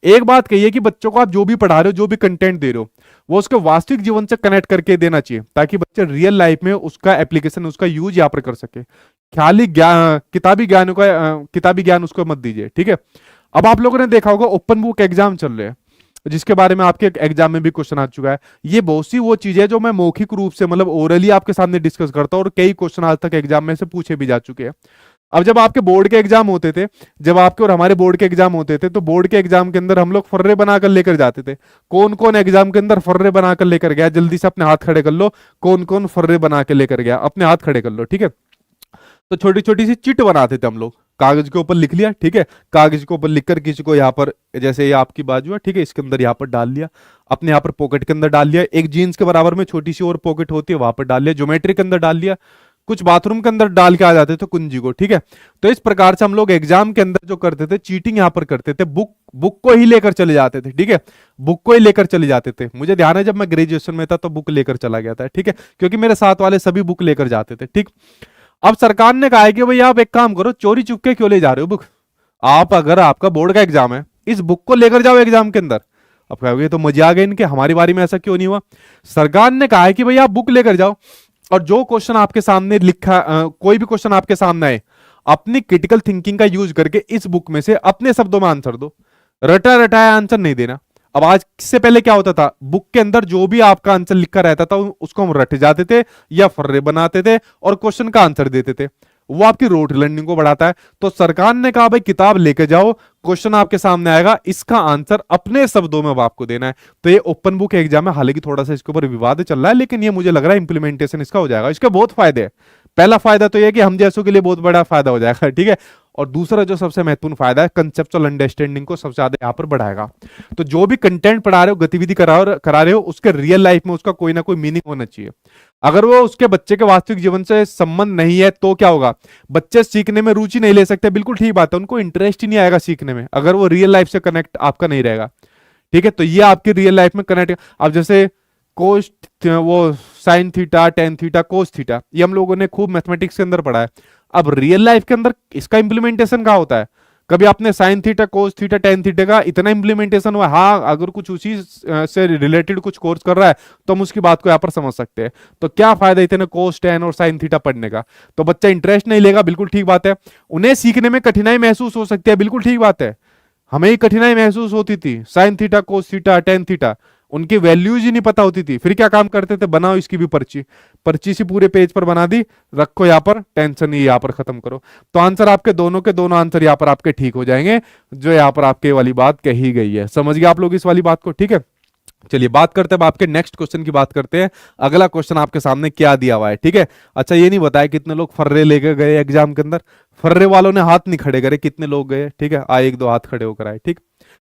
एक बात कही है कि बच्चों को आप जो भी पढ़ा रहे हो, जो भी कंटेंट दे रहे हो, वो उसके वास्तविक जीवन से कनेक्ट करके देना चाहिए, ताकि बच्चे रियल लाइफ में उसका एप्लीकेशन, उसका यूज यहाँ पर कर सके। खाली ज्ञान, किताबी ज्ञान उसको मत दीजिए, ठीक है। अब आप लोगों ने देखा होगा ओपन बुक एग्जाम चल रहे हैं, जिसके बारे में आपके एग्जाम में भी क्वेश्चन आ चुका है। ये बहुत सी वो चीजें जो मैं मौखिक रूप से, मतलब ओरली आपके सामने डिस्कस करता हूँ, और कई क्वेश्चन आज तक एग्जाम में से पूछे भी जा चुके हैं। अब जब आपके बोर्ड के एग्जाम होते थे, जब आपके और हमारे बोर्ड के एग्जाम होते थे, तो बोर्ड के एग्जाम के अंदर हम लोग फर्रे बनाकर लेकर जाते थे। कौन कौन एग्जाम के अंदर फर्रे बनाकर लेकर गया, जल्दी से अपने हाथ खड़े कर लो। कौन कौन फर्रे बना के लेकर गया, अपने हाथ खड़े कर लो, ठीक है। तो छोटी छोटी सी चिट बनाते थे हम लोग, कागज के ऊपर लिख लिया, ठीक है। कागज के ऊपर लिखकर किसी को यहाँ पर, जैसे ये आपकी बाजू है, ठीक है, इसके अंदर यहाँ पर डाल लिया, अपने यहाँ पर पॉकेट के अंदर डाल लिया, एक जीन्स के बराबर में छोटी सी और पॉकेट होती है, वहां पर डाल लिया, ज्योमेट्री के अंदर डाल लिया, कुछ बाथरूम के अंदर डाल के आ जाते थे कुंजी को, ठीक है। तो इस प्रकार से हम लोग एग्जाम के अंदर जो करते थे, चीटिंग यहाँ पर करते थे, बुक को ही लेकर चले जाते थे, ठीक है। बुक को ही लेकर चले जाते थे। मुझे ध्यान है जब मैं ग्रेजुएशन में था तो बुक लेकर चला गया था, ठीक है, क्योंकि मेरे साथ वाले सभी बुक लेकर जाते थे, ठीक। अब सरकार ने कहा है कि भाई आप एक काम करो, चोरी चुपके क्यों ले जा रहे हो बुक? आप, अगर आपका बोर्ड का एग्जाम है, इस बुक को लेकर जाओ एग्जाम के अंदर। अब कहोगे तो मजे आ गए इनके, हमारी बारी में ऐसा क्यों नहीं हुआ? सरकार ने कहा है कि भाई आप बुक लेकर जाओ, और जो क्वेश्चन आपके सामने लिखा, कोई भी क्वेश्चन आपके सामने आए, अपनी क्रिटिकल थिंकिंग का यूज करके इस बुक में से अपने शब्दों में आंसर दो, रटा रटाया आंसर नहीं देना। अब आज से पहले क्या होता था, बुक के अंदर जो भी आपका आंसर लिखा रहता था उसको हम रट जाते थे या फर्रे बनाते थे और क्वेश्चन का आंसर देते थे। वो आपकी रोट लर्निंग को बढ़ाता है। तो सरकार ने कहा भाई किताब लेके जाओ, क्वेश्चन आपके सामने आएगा, इसका आंसर अपने शब्दों में अब आपको देना है। तो ये ओपन बुक एग्जाम है, हालांकि थोड़ा सा इसके ऊपर विवाद चल रहा है, लेकिन ये मुझे लग रहा है इंप्लीमेंटेशन इसका हो जाएगा। इसके बहुत फायदे हैं। पहला फायदा तो यह कि हम जैसों के लिए बहुत बड़ा फायदा हो जाएगा, ठीक है। और दूसरा जो सबसे महत्वपूर्ण फायदा है, कंसेप्चुअल अंडरस्टैंडिंग को सबसे ज्यादा यहाँ पर बढ़ाएगा। तो जो भी कंटेंट पढ़ा रहे हो, गतिविधि करा रहे हो, उसके रियल लाइफ में उसका कोई ना कोई मीनिंग होना चाहिए। अगर वो उसके बच्चे के वास्तविक जीवन से संबंध नहीं है तो क्या होगा, बच्चे सीखने में रुचि नहीं ले सकते, बिल्कुल ठीक बात है, उनको इंटरेस्ट ही नहीं आएगा सीखने में, अगर वो रियल लाइफ से कनेक्ट आपका नहीं रहेगा, ठीक है। तो ये आपकी रियल लाइफ में कनेक्ट, अब जैसे कोस, वो sine theta, tan theta, cos theta, ये हम लोगों ने खूब मैथमेटिक्स के अंदर पढ़ा है। अब रियल लाइफ के अंदर इसका इंप्लीमेंटेशन कहाँ होता है? कभी आपने sine theta, cos theta, tan theta का इतना इंप्लीमेंटेशन हुआ? हाँ, अगर कुछ उसी से रिलेटेड कुछ कोर्स कर रहा है तो हम उसकी बात को यहाँ पर समझ सकते हैं। तो क्या फायदा इतने कोस, टेन और साइन थीटा पढ़ने का? तो बच्चा इंटरेस्ट नहीं लेगा, बिल्कुल ठीक बात है। उन्हें सीखने में कठिनाई महसूस हो सकती है, बिल्कुल ठीक बात है। हमें ही कठिनाई महसूस होती थी, sine theta, cos theta, tan theta, उनकी वैल्यूज ही नहीं पता होती थी। फिर क्या काम करते थे, बनाओ इसकी भी पर्ची, पर्ची सी पूरे पेज पर बना दी, रखो यहाँ पर, टेंशन ही यहाँ पर खत्म करो। तो आंसर आपके दोनों के दोनों आंसर यहाँ पर आपके ठीक हो जाएंगे, जो यहाँ पर आपके वाली बात कही गई है। समझ गए आप लोग इस वाली बात को, ठीक है। चलिए बात करते हैं, अब आपके नेक्स्ट क्वेश्चन की बात करते हैं। अगला क्वेश्चन आपके सामने क्या दिया हुआ है, ठीक है। अच्छा, ये नहीं बताया कितने लोग फर्रे लेकर गए एग्जाम के अंदर? फर्रे वालों ने हाथ नहीं खड़े करे, कितने लोग गए, ठीक है, आए, एक दो हाथ खड़े होकर आए, ठीक।